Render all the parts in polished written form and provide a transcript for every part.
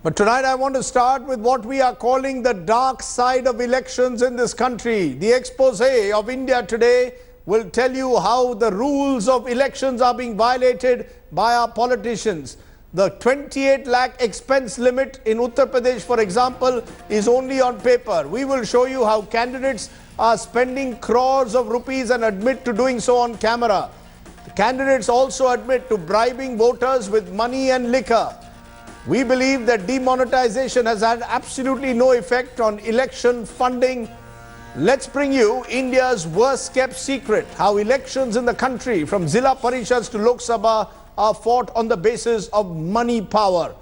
But tonight I want to start with what we are calling the dark side of elections in this country. The expose of India today will tell you how the rules of elections are being violated by our politicians. The 28 lakh expense limit in Uttar Pradesh, for example, is only on paper. We will show you how candidates are spending crores of rupees and admit to doing so on camera. The candidates also admit to bribing voters with money and liquor. We believe that demonetization has had absolutely no effect on election funding. Let's bring you India's worst kept secret, how elections in the country from Zilla Parishads to Lok Sabha are fought on the basis of money power.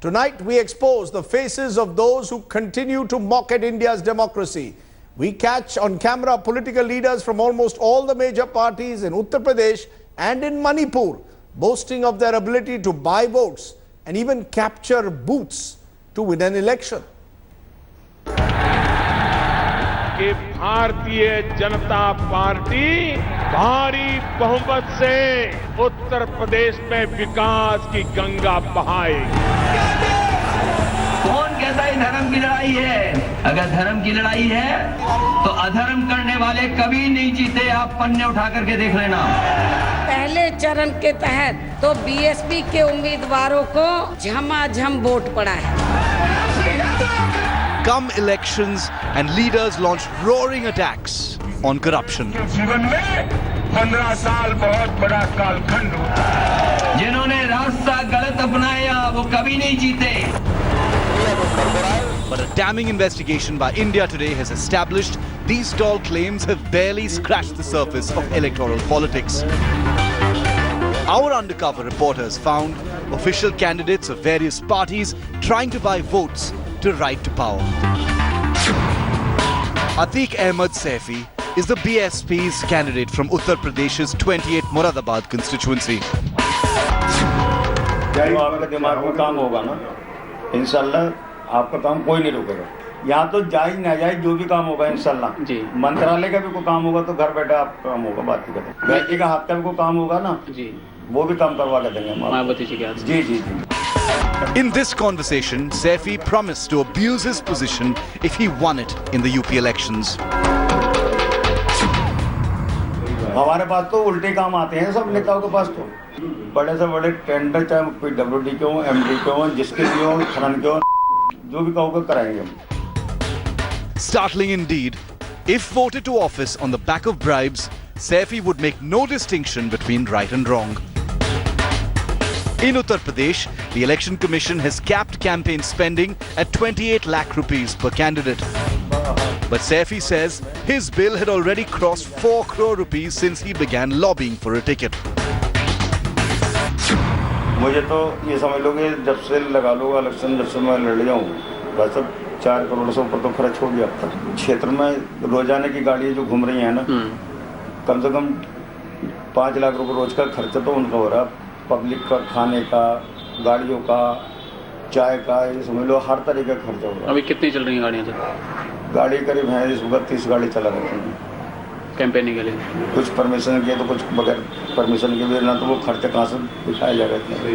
Tonight we expose the faces of those who continue to mock at India's democracy. We catch on camera political leaders from almost all the major parties in Uttar Pradesh and in Manipur, boasting of their ability to buy votes and even capture booths to win an election. कि Bharatiya Janata party भारी बहुमत से उत्तर प्रदेश में विकास की गंगा बहाएगी। कौन कहता है धर्म की लड़ाई है? अगर धर्म की लड़ाई है तो अधर्म करने वाले कभी नहीं जीते। आप पन्ने उठा करके देख लेना। पहले चरण के तहत तो बीएसपी के उम्मीदवारों को झमाझम वोट पड़ा है। Come elections and leaders launched roaring attacks on corruption. जीवन में 15 साल बहुत बड़ा कालखंड होता। जिन्होंने रास्ता गलत अपनाया वो कभी नहीं जीते। But a damning investigation by India Today has established these tall claims have barely scratched the surface of electoral politics. Our undercover reporters found official candidates of various parties trying to buy votes to ride to power. Atiq Ahmed Saifi is the BSP's candidate from Uttar Pradesh's 28 Moradabad constituency. जब आपका दिमाग में काम होगा ना, इंशाल्लाह आपका काम कोई नहीं रोकेगा। यहाँ तो जायज नाजायज जो भी काम होगा इंशाल्लाह जी, मंत्रालय का भी कोई काम होगा तो घर बैठा आपका काम होगा। बात की करें व्यक्ति का हाथ का भी कोई काम होगा ना जी, वो भी काम करवा के देंगे मायावती जी के हाथ। जी जी जी। In this conversation, Saifi promised to abuse his position if he won it in the UP elections. हमारे पास तो उल्टे काम आते हैं सब नेताओं के पास, तो बड़े से बड़े टेंडर चाहे PWD के हों, MD के हों, जिसके भी हों, खनन के हों, जो भी कहोगे कराएंगे हम। Startling indeed, if voted to office on the back of bribes, Saifi would make no distinction between right and wrong. In Uttar Pradesh, the Election Commission has capped campaign spending at 28 lakh rupees per candidate. But Saifi says his bill had already crossed 4 crore rupees since he began lobbying for a ticket. मुझे तो ये समझ लो कि जब से लगा लो election, जब से मैं लड़ जाऊँ, बस अब 4 करोड़ से ऊपर तो खर्च हो गया अब तक। क्षेत्र में रोजाना की गाड़ियाँ जो घूम रही हैं ना, कम से कम 5 लाख रुपए रोज का खर्चा तो उनका हो रहा है। पब्लिक का, खाने का, गाड़ियों का, चाय का, ये समझ लो हर तरह का खर्चा हो रहा है। अभी कितनी चल रही हैं गाड़ियाँ? गाड़ी करीब है इस वक्त 30 गाड़ी चला रखी हैं कैंपेनिंग के लिए। कुछ परमिशन के तो कुछ बगैर परमिशन के भी ना, तो वो खर्चा कहाँ से दिखाया जा रहा है।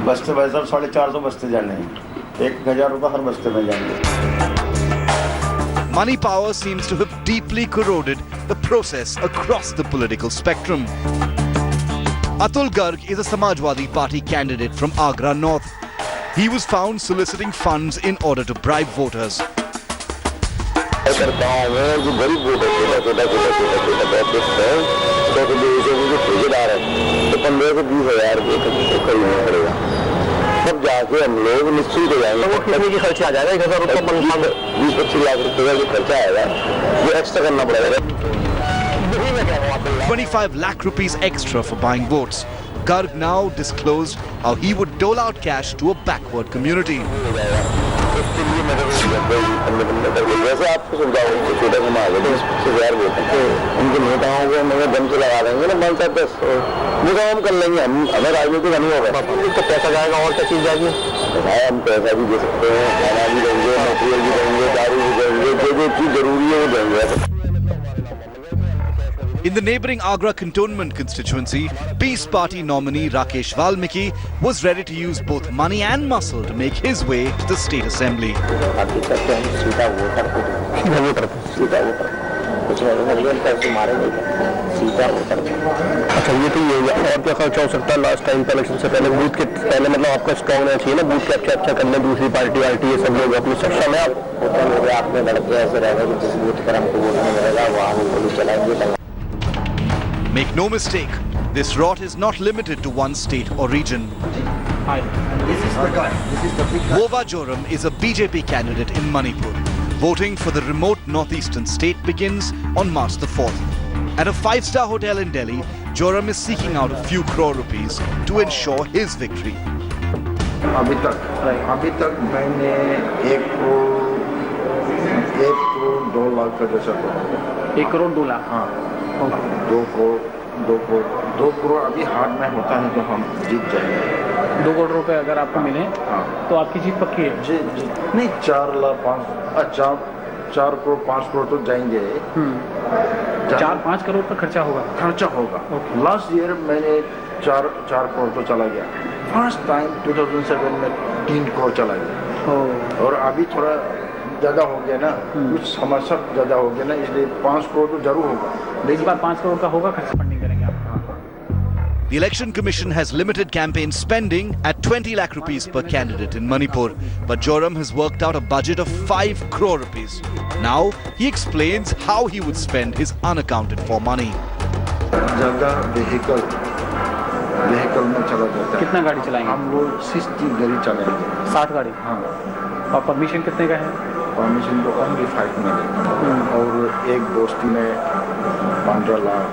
बस्ते भाई साहब 450 बस्ते जाने हैं, 1000 रुपये हर बस्ते में जाएंगे। Money power seems to have deeply corroded the process across the political spectrum. Atul Garg is a Samajwadi Party candidate from Agra North. He was found soliciting funds in order to bribe voters. तब जाके हम लोग निश्चित हो जाएंगे। वो कितने की खर्चा आ जाएगा? 1000 रुपये 20-25 लाख रुपए का जो खर्चा आएगा वो एक्स्ट्रा करना पड़ेगा। 25 lakh rupees extra for buying votes. Garg now disclosed how he would dole out cash to a backward community. वैसे आपको समझाओ छोटा समाज है, 10,000 वोट उनके नेताओं को मगर दम से लगा देंगे ना, 5-10 वो काम हम कर लेंगे। हम हमें राजनीति नहीं होगा तो पैसा जाएगा और क्या चीज जाएगी? हम पैसा भी दे सकते हैं, खाना भी देंगे, मटेरियल भी देंगे, दारू भी देंगे, जो जो चीज जरूरी है वो देंगे। In the neighbouring Agra cantonment constituency, Peace Party nominee Rakesh Valmiki was ready to use both money and muscle to make his way to the state assembly. अच्छा ये तो ये और क्या खर्चा हो सकता है लास्ट टाइम पे इलेक्शन से पहले बूथ के पहले मतलब आपका स्ट्रॉन्ग रहना चाहिए ना बूथ के अच्छा करने दूसरी पार्टी ये सब लोग अपनी सक्षम है आप आपने लड़के ऐसे रहेगा कि जिस बूथ पर हमको वोट नहीं मिलेगा वहाँ वो गोली चलाएंगे. Make no mistake, this rot is not limited to one state or region. Wova Joram is a BJP candidate in Manipur. Voting for the remote northeastern state begins on March the 4th. At a 5-star hotel in Delhi, Joram is seeking out a few crore rupees to ensure his victory. अभी तक मैंने 1 करोड़ 2 लाख का जैसा 1 करोड़ 2 लाख. हाँ 2 करोड़ अभी हाथ में होता है तो हम जीत जाएंगे. 2 करोड़ रुपए अगर आपको मिले हाँ तो आपकी जीत पक्की है. जी नहीं 4 करोड़ 5 करोड़ तो जाएंगे. 4-5 करोड़ का खर्चा होगा. लास्ट ईयर मैंने 4 करोड़ तो चला गया. फर्स्ट टाइम 2007 में 3 करोड़ चला गया. और अभी थोड़ा ज़्यादा हो गया ना, कुछ समस्या ज़्यादा हो गया ना, इसलिए 5 करोड़ तो जरूर होगा. इस बार 5 करोड़ का होगा खर्च फंडिंग करेंगे आप. The Election Commission has limited campaign spending at 20 lakh rupees per candidate in Manipur, but Joram has worked out a budget of 5 crore rupees. Now he explains how he would spend his unaccounted for money. ज़्यादा vehicle में चला जाता है. कितना गाड़ी चलाएंगे? हम लोग 60 गाड़ी चलाएंगे. 60 गाड़ी. हाँ. और परमिशन कितने का है? परमिशन तो ओनली 5 मिलेगा. और एक दोस्ती में 15 लाख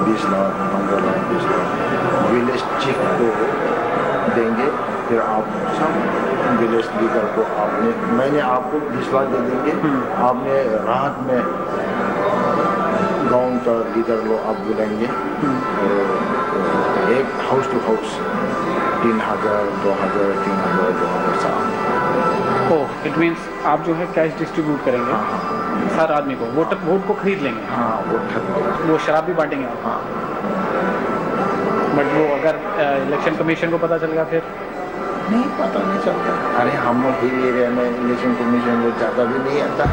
20 लाख 15 लाख 20 लाख विलेज चीफ को देंगे. फिर आप सब विलेज लीडर को मैंने आपको 20 लाख दे देंगे. आपने राहत में गांव का लीडर को आप बुलाएंगे. और एक house to house 3000 2000 3000 2000 oh it means आप जो है कैश डिस्ट्रीब्यूट करेंगे. हर आदमी को वोट को खरीद लेंगे. हाँ वो शराब भी बांटेंगे. हाँ. बट वो अगर इलेक्शन कमीशन को पता चलेगा फिर नहीं पता नहीं चलता. अरे हम हिल एरिया में इलेक्शन कमीशन को ज़्यादा भी नहीं आता.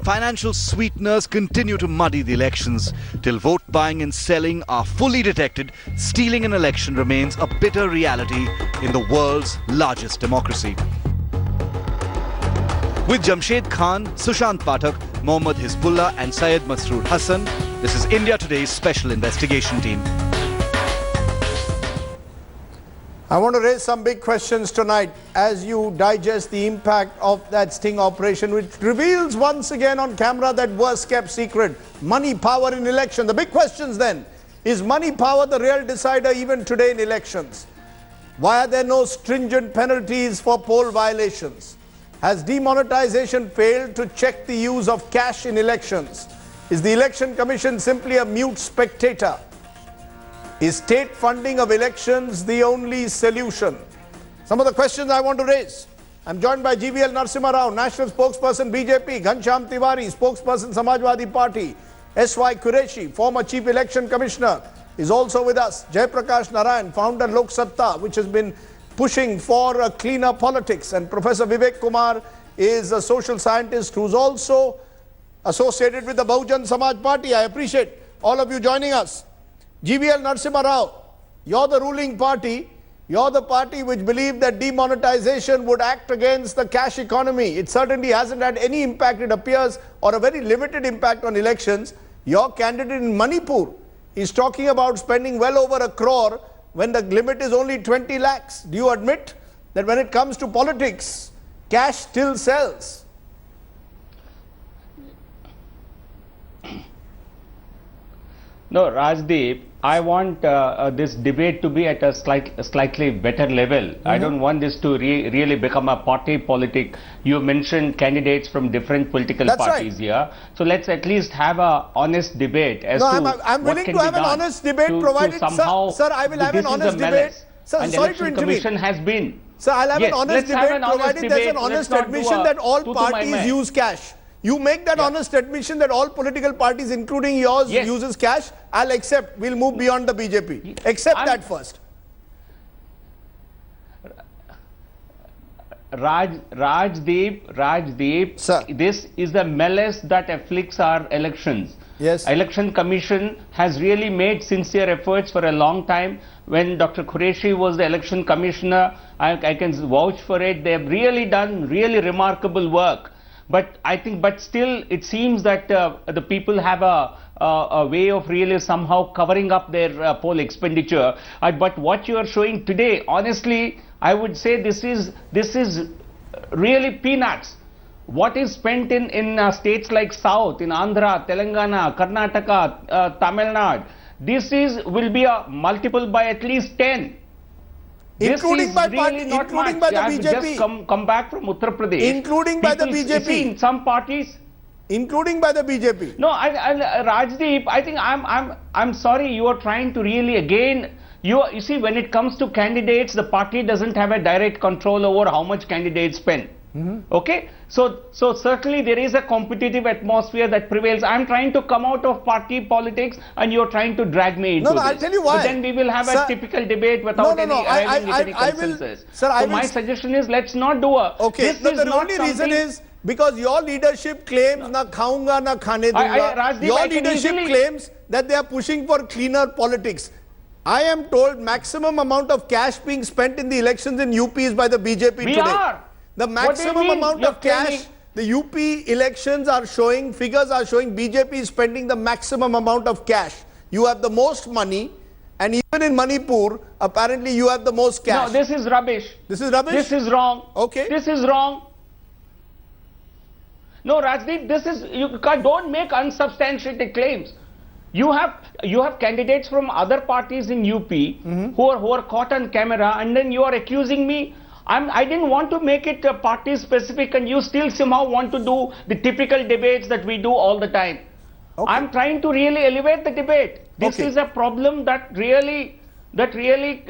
Financial sweeteners continue to muddy the elections. Till vote buying and selling are fully detected, stealing an election remains a bitter reality in the world's largest democracy. With Jamshed Khan, Sushant Pathak, Mohammad Hizbullah and Syed Masroor Hassan, this is India Today's special investigation team. I want to raise some big questions tonight as you digest the impact of that sting operation, which reveals once again on camera that worst kept secret, money power in election. The big questions then, is money power the real decider even today in elections? Why are there no stringent penalties for poll violations? Has demonetization failed to check the use of cash in elections? Is the Election Commission simply a mute spectator? Is state funding of elections the only solution? Some of the questions I want to raise. I'm joined by GVL Narasimha Rao, National Spokesperson BJP, Ghanshyam Tiwari, Spokesperson Samajwadi Party, S.Y. Qureshi, former Chief Election Commissioner, is also with us. Jaiprakash Narayan, founder Lok Satta, which has been pushing for a cleaner politics. And Professor Vivek Kumar is a social scientist who's also associated with the Bahujan Samaj Party. I appreciate all of you joining us. GVL Narasimha Rao, you're the ruling party. You're the party which believed that demonetization would act against the cash economy. It certainly hasn't had any impact, it appears, or a very limited impact on elections. Your candidate in Manipur is talking about spending well over 1 crore when the limit is only 20 lakhs. Do you admit that when it comes to politics, cash still sells? No, Rajdeep, I want this debate to be at a slightly better level. I don't want this to really become a party politic. You mentioned candidates from different political parties here. So let's at least have a honest debate as to I'm willing to have an honest debate provided, sir, I will have an honest debate. Sir, sorry to intervene. Commission has been. Sir, I'll have an honest debate provided there's an honest admission that all parties use cash. You make that honest admission that all political parties, including yours, Yes. uses cash. I'll accept. We'll move beyond the BJP. Accept that first. Rajdeep, Sir. this is the malice that afflicts our elections. Yes. Election Commission has really made sincere efforts for a long time. When Dr. Qureshi was the election commissioner, I can vouch for it. They have really done really remarkable work. But I think, but still, it seems that the people have a way of really somehow covering up their poll expenditure. But what you are showing today, honestly, I would say this is really peanuts. What is spent in states like South, in Andhra, Telangana, Karnataka, Tamil Nadu, will be a multiple by at least 10. Including by party, not including much. by the I have BJP. just come back from Uttar Pradesh. Including by the People BJP. see in some parties. Including by the BJP. No, Rajdeep, I think I'm sorry. You are trying to really again. You see, when it comes to candidates, the party doesn't have a direct control over how much candidates spend. Okay, so certainly there is a competitive atmosphere that prevails. I'm trying to come out of party politics, and you're trying to drag me into this. I'll tell you why. But then we will have Sir, a typical debate without any consensus. Sir, so my suggestion is, let's not do a. Okay, This no, is the not only something- reason is because your leadership claims na khaunga na khane dunga. Rajdeep, Your I can leadership easily- claims that they are pushing for cleaner politics. I am told maximum amount of cash being spent in the elections in UP is by the BJP We today. are. The What do you maximum mean? amount You're of cash, telling- the UP elections are showing, figures are showing BJP is spending the maximum amount of cash. You have the most money, and even in Manipur, apparently you have the most cash. No, this is rubbish. This is rubbish? This is wrong. Okay. This is wrong. No, Rajdeep, this is, don't make unsubstantiated claims. You have candidates from other parties in UP who are caught on camera, and then you are accusing me. I didn't want to make it party specific, and you still somehow want to do the typical debates that we do all the time. Okay. I'm trying to really elevate the debate. This Okay. is a problem that really vitiates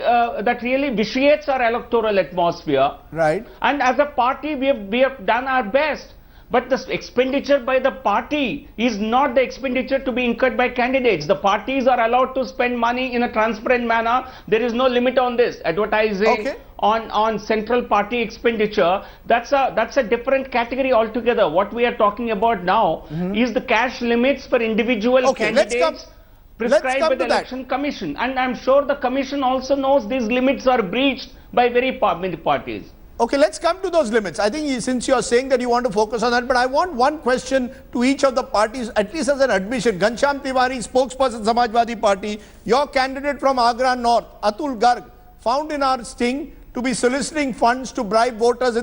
our electoral atmosphere. Right. And as a party, we have done our best. But the expenditure by the party is not the expenditure to be incurred by candidates. The parties are allowed to spend money in a transparent manner. There is no limit on this. Advertising, Okay. on central party expenditure, that's a different category altogether. What we are talking about now is the cash limits for individual Okay, let's candidates come prescribed by to the that. Election Commission. And I'm sure the Commission also knows these limits are breached by very many parties. Okay, let's come to those limits. I think since you are saying that you want to focus on that, but I want one question to each of the parties, at least as an admission. Ghanshyam Tiwari, spokesperson Samajwadi Party, your candidate from Agra North, Atul Garg, found in our sting to be soliciting funds to bribe voters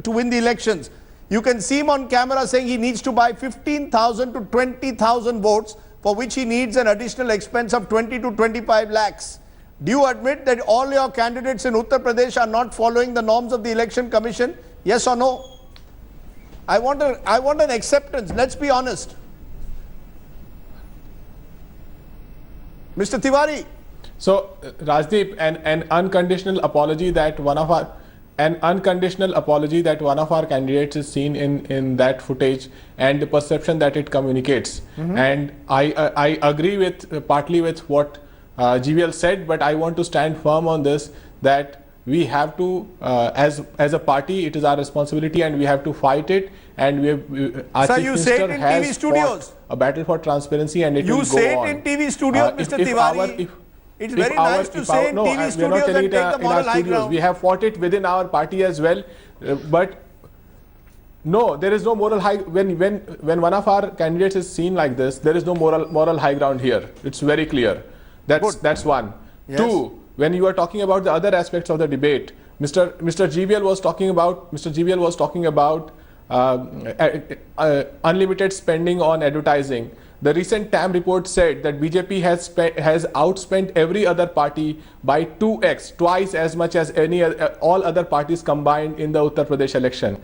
to win the elections. You can see him on camera saying he needs to buy 15,000 to 20,000 votes, for which he needs an additional expense of 20 to 25 lakhs. Do you admit that all your candidates in Uttar Pradesh are not following the norms of the Election Commission? Yes or no? I want an acceptance. Let's be honest. Mr. Tiwari. So, Rajdeep, an unconditional apology that one of our candidates is seen in that footage, and the perception that it communicates. And I agree with partly with what GVL said, but I want to stand firm on this, that we have to, as a party, it is our responsibility, and we have to fight it. And our Sir, Chief you say it Minister in has TV studios. fought a battle for transparency, and it will go on. You say it in TV studios, Mr. Tiwari. It's very nice to say in TV studios and take the moral high ground. We have fought it within our party as well, but no, there is no moral high. When one of our candidates is seen like this, there is no moral high ground here. It's very clear. That's one. Yes. Two, when you are talking about the other aspects of the debate, Mr. GVL was talking about unlimited spending on advertising. The recent TAM report said that BJP has outspent every other party by 2x, twice as much as all other parties combined in the Uttar Pradesh election.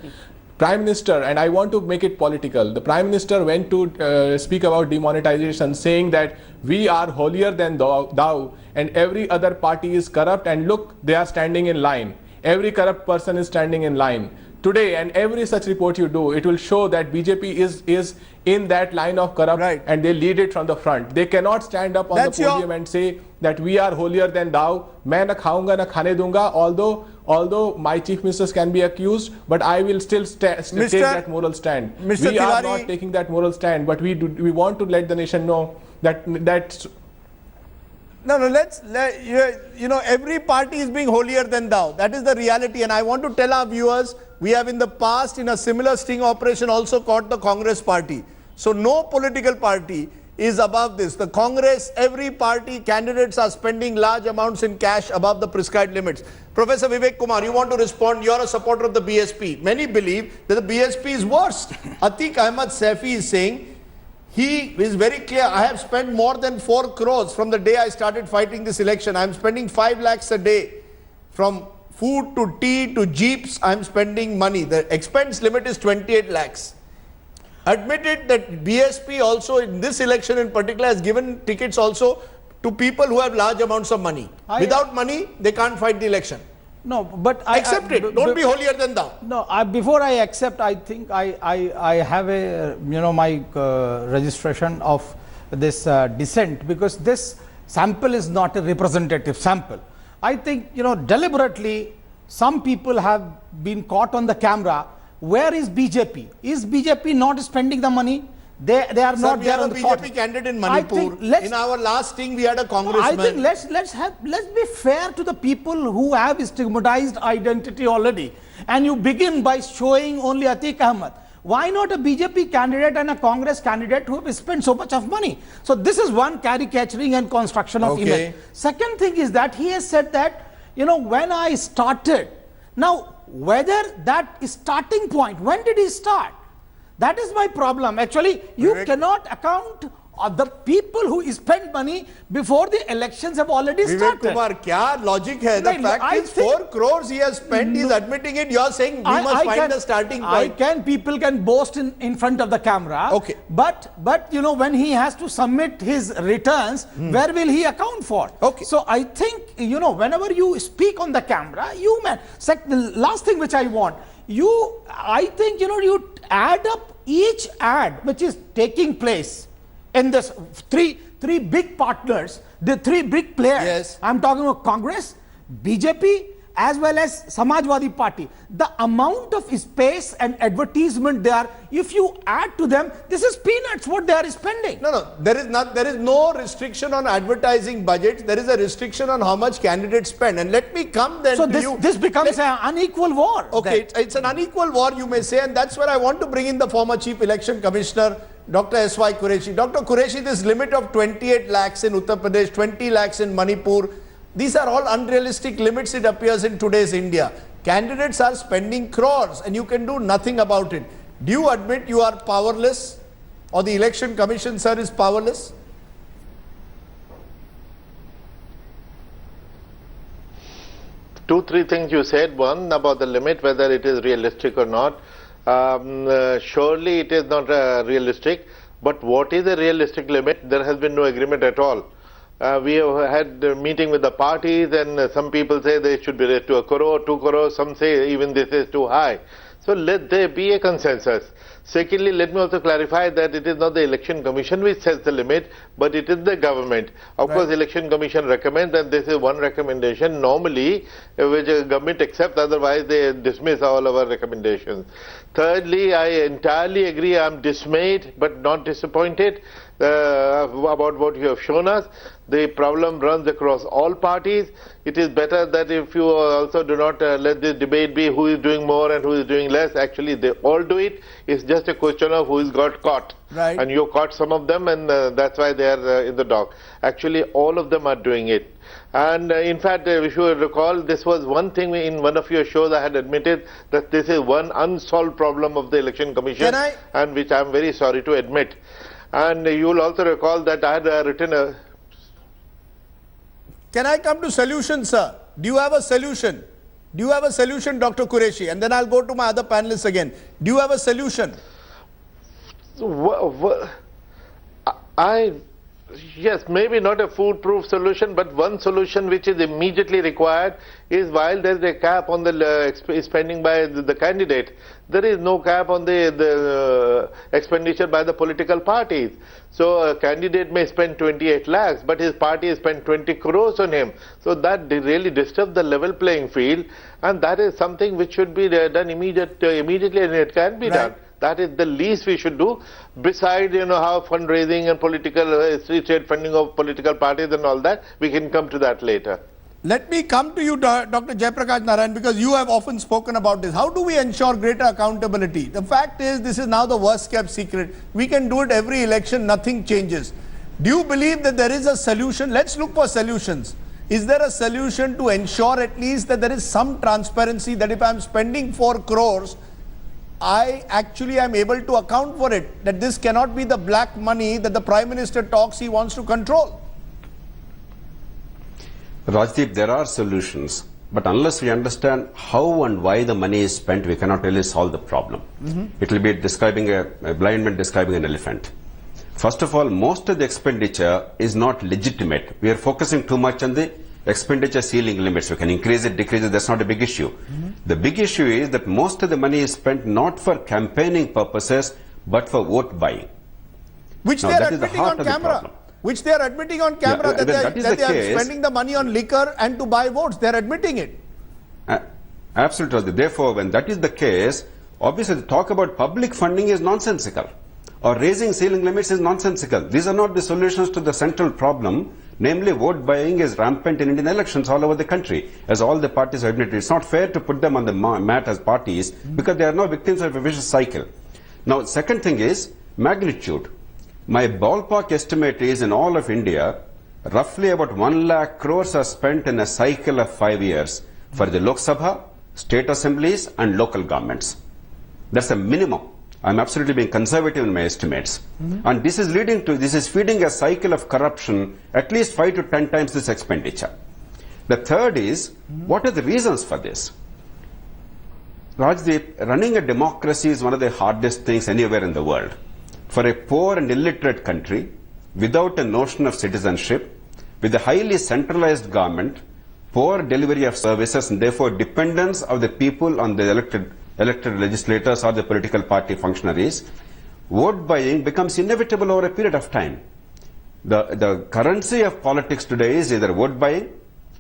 Prime Minister, and I want to make it political, the Prime Minister went to speak about demonetisation, saying that we are holier than thou, and every other party is corrupt, and look, they are standing in line. Every corrupt person is standing in line. today, and every such report you do, it will show that BJP is in that line of corrupt, and they lead it from the front. They cannot stand up on the podium and say that we are holier than thou. Main na khaunga na khane dunga. Although my chief ministers can be accused, but I will still take that moral stand. We are not taking that moral stand, but we want to let the nation know that No, every party is being holier than thou. That is the reality. And I want to tell our viewers, we have in the past, in a similar sting operation, also caught the Congress party. So no political party is above this. The Congress, every party, candidates are spending large amounts in cash above the prescribed limits. Professor Vivek Kumar, you want to respond? You are a supporter of the BSP. Many believe that the BSP is worse. Atiq Ahmed Saifi is saying, he is very clear, I have spent more than 4 crores from the day I started fighting this election. I am spending 5 lakhs a day. From food to tea to jeeps, I am spending money. The expense limit is 28 lakhs. Admitted that BSP also in this election in particular has given tickets also to people who have large amounts of money. Without money, they can't fight the election. No, but accept it. Don't be holier than thou. No, before I accept, I think I have a my registration of this dissent, because this sample is not a representative sample. I think deliberately some people have been caught on the camera. Where is BJP? Is BJP not spending the money? They are not we there have on a the BJP candidate in Manipur. In our last thing, we had a congressman. I think let's be fair to the people who have stigmatized identity already. And you begin by showing only Atiq Ahmed. Why not a BJP candidate and a Congress candidate who have spent so much of money? So this is one caricaturing and construction of image. Second thing is that he has said that, when I started, now whether that starting point, when did he start? That is my problem. Actually, you cannot account the people who spend money before the elections have already started. Vivek Kumar, kya logic hai? The fact is 4 crores he has spent, he is admitting it. You are saying we must find the starting point. People can boast in front of the camera. Okay. But when he has to submit his returns, where will he account for? Okay. So I think, whenever you speak on the camera, the last thing which I want, I think, you add up each ad which is taking place in this three big partners, the 3 big players. Yes. I'm talking about Congress, BJP, as well as Samajwadi Party. The amount of space and advertisement there, if you add to them, this is peanuts what they are spending. No, there is no restriction on advertising budgets. There is a restriction on how much candidates spend. And let me come then so to you. This becomes an unequal war. Okay, it's an unequal war, you may say, and that's where I want to bring in the former Chief Election Commissioner, Dr. S.Y. Qureshi. Dr. Qureshi, this limit of 28 lakhs in Uttar Pradesh, 20 lakhs in Manipur, these are all unrealistic limits, it appears, in today's India. Candidates are spending crores and you can do nothing about it. Do you admit you are powerless, or the Election Commission, sir, is powerless? Two, three things you said. One, about the limit, whether it is realistic or not. Surely it is not realistic, but what is a realistic limit? There has been no agreement at all. We have had a meeting with the parties, and some people say they should be raised to 1 crore, 2 crore, some say even this is too high. So let there be a consensus. Secondly, let me also clarify that it is not the Election Commission which sets the limit, but it is the government. Of course, Election Commission recommends, and this is one recommendation normally which the government accepts, otherwise they dismiss all our recommendations. Thirdly, I entirely agree, I am dismayed but not disappointed about what you have shown us. The problem runs across all parties. It is better that if you also do not let this debate be who is doing more and who is doing less. Actually, they all do it. It's just a question of who is got caught. Right. And you caught some of them, and that's why they are in the dock. Actually, all of them are doing it. And in fact, if you recall, this was one thing in one of your shows I had admitted that this is one unsolved problem of the Election Commission, and which I am very sorry to admit. And you will also recall that I had written a... Can I come to solution, sir? Do you have a solution? Do you have a solution, Dr. Qureshi? And then I'll go to my other panelists again. Do you have a solution? I Yes, maybe not a foolproof solution, but one solution which is immediately required is, while there is a cap on the spending by the candidate, there is no cap on the expenditure by the political parties. So a candidate may spend 28 lakhs, but his party spent 20 crores on him. So that really disturbs the level playing field, and that is something which should be done immediately, and it can be done. That is the least we should do. Besides, how fundraising and political state funding of political parties and all that, we can come to that later. Let me come to you, Dr. Jayaprakash Narayan, because you have often spoken about this. How do we ensure greater accountability? The fact is, this is now the worst kept secret. We can do it every election, nothing changes. Do you believe that there is a solution? Let's look for solutions. Is there a solution to ensure at least that there is some transparency, that if I am spending 4 crores, I actually am able to account for it, that this cannot be the black money that the Prime Minister talks he wants to control? Rajdeep, there are solutions, but unless we understand how and why the money is spent, we cannot really solve the problem. It will be describing a blind man describing an elephant. First of all, most of the expenditure is not legitimate. We are focusing too much on the expenditure ceiling limits. We can increase it, decrease it, that's not a big issue. The big issue is that most of the money is spent not for campaigning purposes, but for vote buying. Which they are admitting on camera. Which they are admitting on camera, that they are spending the money on liquor and to buy votes. They are admitting it. Absolutely. Therefore, when that is the case, obviously the talk about public funding is nonsensical, or raising ceiling limits is nonsensical. These are not the solutions to the central problem. Namely, vote buying is rampant in Indian elections all over the country, as all the parties have admitted. It's not fair to put them on the mat as parties, because they are now victims of a vicious cycle. Now, second thing is magnitude. My ballpark estimate is, in all of India, roughly about 1 lakh crores are spent in a cycle of 5 years for the Lok Sabha, state assemblies and local governments. That's a minimum. I'm absolutely being conservative in my estimates. And this is feeding a cycle of corruption at least 5 to 10 times this expenditure. The third is, what are the reasons for this? Rajdeep, running a democracy is one of the hardest things anywhere in the world. For a poor and illiterate country, without a notion of citizenship, with a highly centralized government, poor delivery of services, and therefore dependence of the people on the elected legislators or the political party functionaries, vote buying becomes inevitable over a period of time. The currency of politics today is either vote buying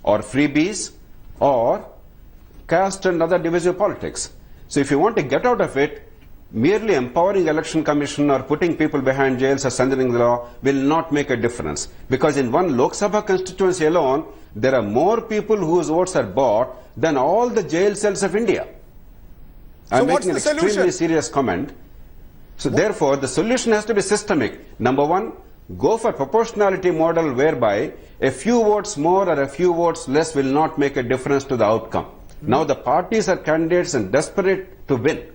or freebies or caste and other divisive politics. So if you want to get out of it, merely empowering election commission or putting people behind jails or strengthening the law will not make a difference. Because in one Lok Sabha constituency alone, there are more people whose votes are bought than all the jail cells of India. I'm making an extremely serious comment. So therefore, the solution has to be systemic. Number one, go for proportionality model whereby a few votes more or a few votes less will not make a difference to the outcome. Now the parties are candidates and desperate to win.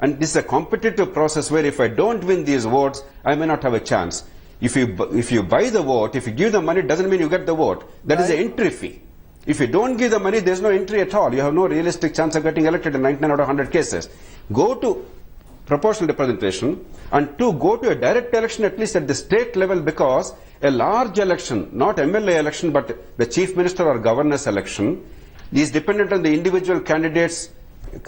And this is a competitive process where if I don't win these votes, I may not have a chance. If you buy the vote, if you give the money, it doesn't mean you get the vote. That is an entry fee. If you don't give the money, there's no entry at all. You have no realistic chance of getting elected in 99 out of 100 cases. Go to proportional representation, and to go to a direct election at least at the state level, because a large election, not MLA election, but the chief minister or governor's election, is dependent on the individual candidate's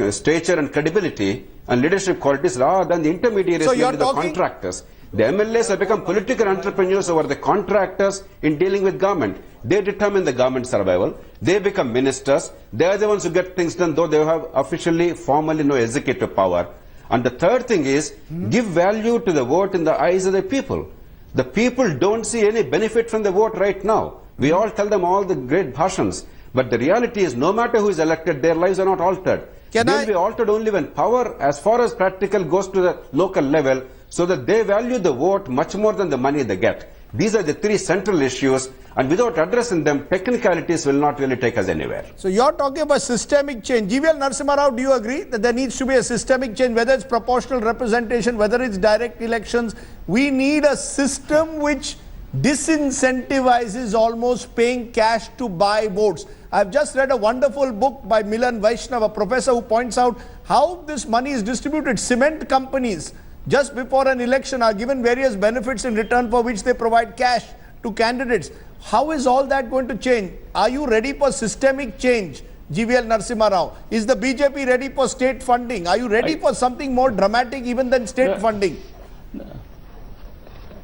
stature and credibility and leadership qualities rather than the intermediaries, so the contractors. The MLAs have become political entrepreneurs over the contractors in dealing with government. They determine the government survival. They become ministers. They are the ones who get things done, though they have officially, formally no executive power. And the third thing is, give value to the vote in the eyes of the people. The people don't see any benefit from the vote right now. We all tell them all the great bhashans. But the reality is, no matter who is elected, their lives are not altered. They will be altered only when power, as far as practical, goes to the local level, so that they value the vote much more than the money they get. These are the three central issues, and without addressing them, technicalities will not really take us anywhere. So you're talking about systemic change. GVL Narasimha Rao, do you agree that there needs to be a systemic change, whether it's proportional representation, whether it's direct elections? We need a system which disincentivizes almost paying cash to buy votes. I've just read a wonderful book by Milan Vaishnav, a professor, who points out how this money is distributed. Cement companies, just before an election, are given various benefits in return for which they provide cash to candidates. How is all that going to change? Are you ready for systemic change? GVL Narasimha Rao, is the BJP ready for state funding? Are you ready for something more dramatic even than state funding?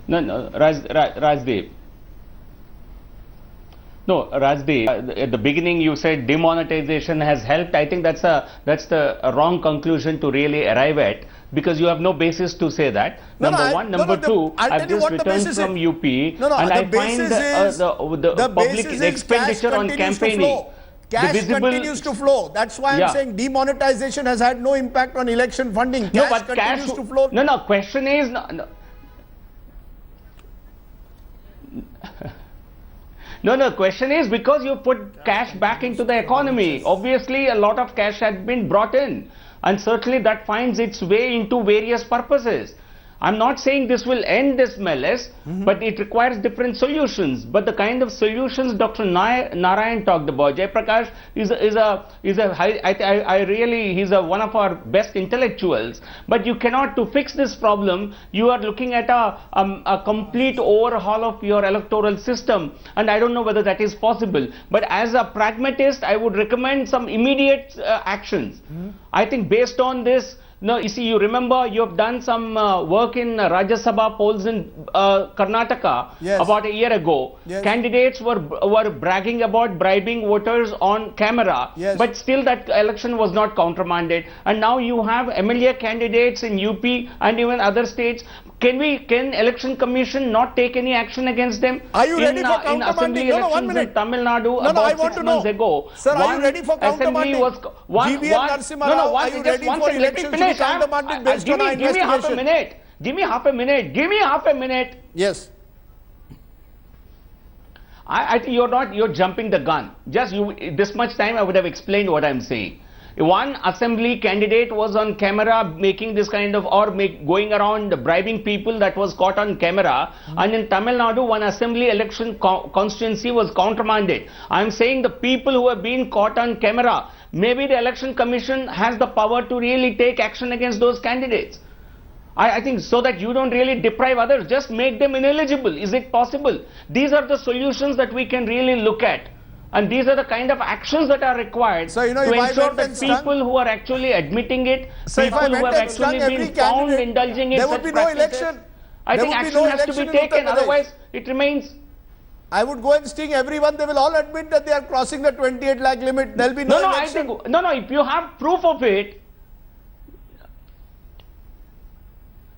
No, Rajdeep. No, Rajdeep, at the beginning you said demonetization has helped. I think that's the wrong conclusion to really arrive at, because you have no basis to say that. Number one. Number two, I've just returned from UP and I find the public expenditure on campaigning. Cash continues to flow. That's why I'm saying demonetization has had no impact on election funding. Cash continues to flow. No, question is... No, question is because you put cash back into the economy. Obviously, a lot of cash has been brought in, and certainly that finds its way into various purposes. I'm not saying this will end this malaise, but it requires different solutions. But the kind of solutions Dr. Narayan talked about, Jayaprakash he's one of our best intellectuals. But you cannot, to fix this problem, you are looking at a complete overhaul of your electoral system. And I don't know whether that is possible. But as a pragmatist, I would recommend some immediate actions. I think based on this, no, you see, you remember you have done some work in Rajya Sabha polls in Karnataka about a year ago. Candidates were bragging about bribing voters on camera, but still that election was not countermanded. And now you have MLA candidates in UP and even other states. Can Election Commission not take any action against them? Are you ready for countermanding? In assembly elections in Tamil Nadu about 6 months ago. Sir, are you ready for countermanding? GVL Narasimha Rao, are you ready for elections to be countermanded based on our investigation? Give me half a minute. Give me half a minute. Yes. I think you're jumping the gun. Just this much time I would have explained what I'm saying. One assembly candidate was on camera making this kind of, going around bribing people, that was caught on camera. And in Tamil Nadu, one assembly election constituency was countermanded. I'm saying the people who have been caught on camera, maybe the Election Commission has the power to really take action against those candidates. I think so that you don't really deprive others, just make them ineligible. Is it possible? These are the solutions that we can really look at. And these are the kind of actions that are required to ensure that people who are actually admitting it, people who have actually been found indulging in such practices, no election. I think action has to be taken, otherwise it remains. I would go and sting everyone. They will all admit that they are crossing the 28 lakh limit. There will be no election. If you have proof of it,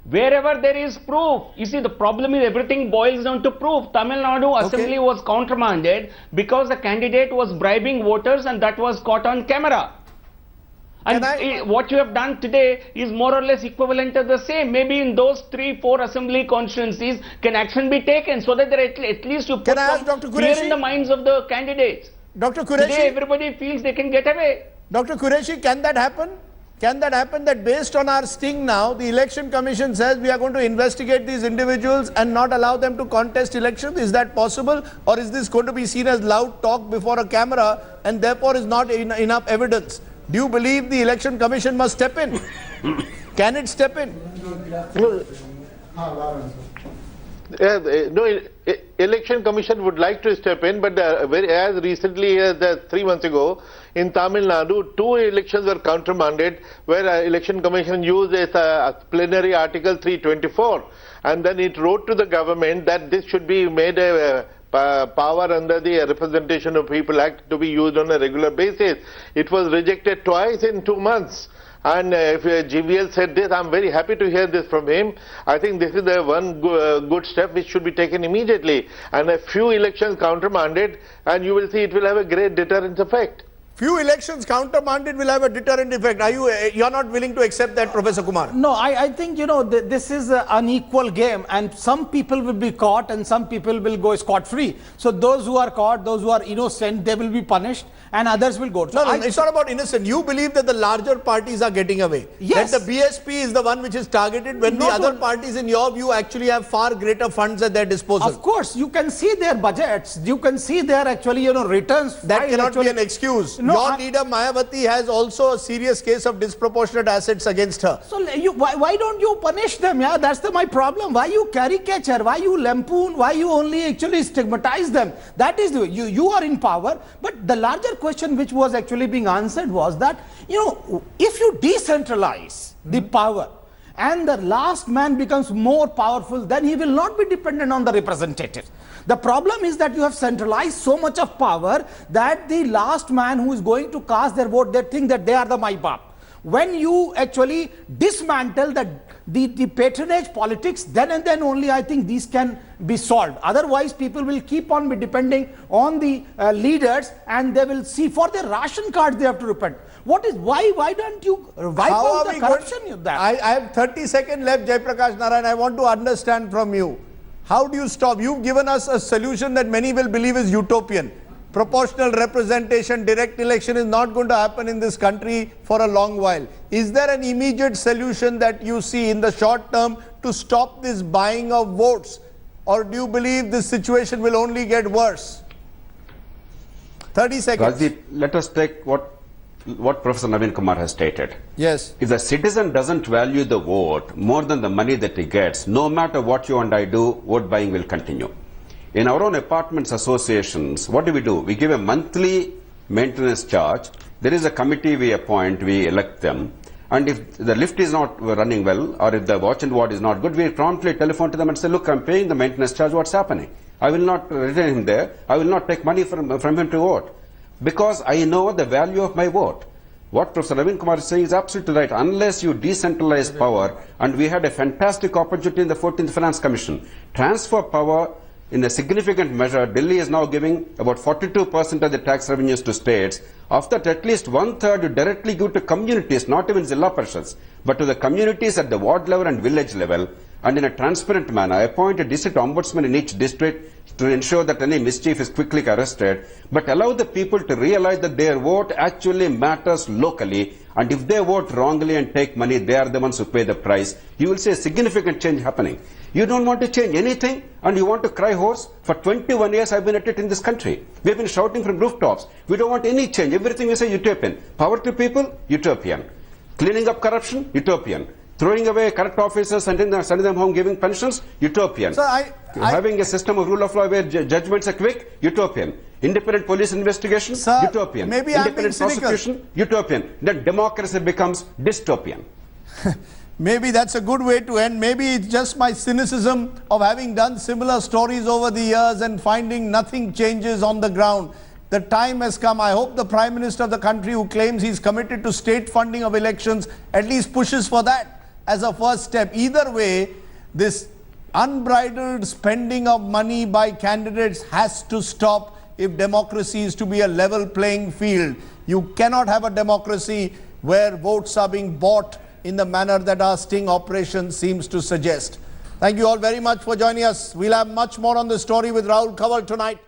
wherever there is proof, you see, the problem is everything boils down to proof. Tamil Nadu assembly was countermanded because the candidate was bribing voters and that was caught on camera. And what you have done today is more or less equivalent to the same. Maybe in those 3-4 assembly constituencies, can action be taken so that at least you put some fear in the minds of the candidates. Dr. Qureshi, today everybody feels they can get away. Dr. Qureshi, can that happen? Can that happen that based on our sting now, the Election Commission says we are going to investigate these individuals and not allow them to contest elections? Is that possible? Or is this going to be seen as loud talk before a camera and therefore is not enough evidence? Do you believe the Election Commission must step in? Can it step in? No, Election Commission would like to step in, but as recently as 3 months ago, in Tamil Nadu, 2 elections were countermanded, where Election Commission used a plenary Article 324, and then it wrote to the government that this should be made a power under the Representation of People Act to be used on a regular basis. It was rejected twice in 2 months. And if GVL said this, I'm very happy to hear this from him. I think this is the one good step which should be taken immediately. And a few elections countermanded, and you will see it will have a great deterrent effect. Few elections countermanded will have a deterrent effect. You're not willing to accept that, Professor Kumar? No, I think, this is an unequal game, and some people will be caught and some people will go scot-free. So those who are caught, those who are innocent, they will be punished and others will go. So it's not about innocent. You believe that the larger parties are getting away. Yes. That the BSP is the one which is targeted when the other parties, in your view, actually have far greater funds at their disposal. Of course, you can see their budgets. You can see their actually, returns. That cannot be an excuse. your leader Mayawati has also a serious case of disproportionate assets against her. So why don't you punish them? Yeah, that's my problem. Why you caricature? Why you lampoon? Why you only actually stigmatize them? That is you are in power. But the larger question which was actually being answered was that, if you decentralize the power and the last man becomes more powerful, then he will not be dependent on the representatives. The problem is that you have centralized so much of power that the last man who is going to cast their vote, they think that they are the my baap. When you actually dismantle the patronage politics, then and then only I think these can be solved. Otherwise, people will keep on be depending on the leaders, and they will see for their ration cards they have to repent. Why don't you wipe out the corruption? I have 30 seconds left, Jaiprakash Narayan. I want to understand from you. How do you stop? You've given us a solution that many will believe is utopian. Proportional representation, direct election is not going to happen in this country for a long while. Is there an immediate solution that you see in the short term to stop this buying of votes? Or do you believe this situation will only get worse? 30 seconds. Rajdeep, let us take what Professor Naveen Kumar has stated. Yes. If the citizen doesn't value the vote more than the money that he gets, no matter what you and I do, vote buying will continue. In our own apartments associations, what do? We give a monthly maintenance charge. There is a committee we appoint, we elect them. And if the lift is not running well, or if the watch and ward is not good, we promptly telephone to them and say, look, I'm paying the maintenance charge, what's happening? I will not retain him there. I will not take money from him to vote. Because I know the value of my vote. What Professor Naveen Kumar is saying is absolutely right. Unless you decentralize power, and we had a fantastic opportunity in the 14th Finance Commission, transfer power in a significant measure. Delhi is now giving about 42% of the tax revenues to states. Of that, at least 1/3 you directly give to communities, not even Zilla Parishads, but to the communities at the ward level and village level, and in a transparent manner. I appoint a district ombudsman in each district to ensure that any mischief is quickly arrested, but allow the people to realize that their vote actually matters locally, and if they vote wrongly and take money, they are the ones who pay the price. You will see a significant change happening. You don't want to change anything, and you want to cry hoarse? For 21 years I've been at it in this country. We've been shouting from rooftops. We don't want any change. Everything we say utopian. Power to people, utopian. Cleaning up corruption, utopian. Throwing away corrupt officers, sending them home, giving pensions, utopian. So having a system of rule of law where judgments are quick, utopian. Independent police investigation, utopian. Maybe independent prosecution, utopian. Then democracy becomes dystopian. Maybe that's a good way to end. Maybe it's just my cynicism of having done similar stories over the years and finding nothing changes on the ground. The time has come. I hope the Prime Minister of the country, who claims he's committed to state funding of elections, at least pushes for that as a first step. Either way, this unbridled spending of money by candidates has to stop if democracy is to be a level playing field. You cannot have a democracy where votes are being bought in the manner that our sting operation seems to suggest. Thank you all very much for joining us. We'll have much more on this story with Rahul Kawal tonight.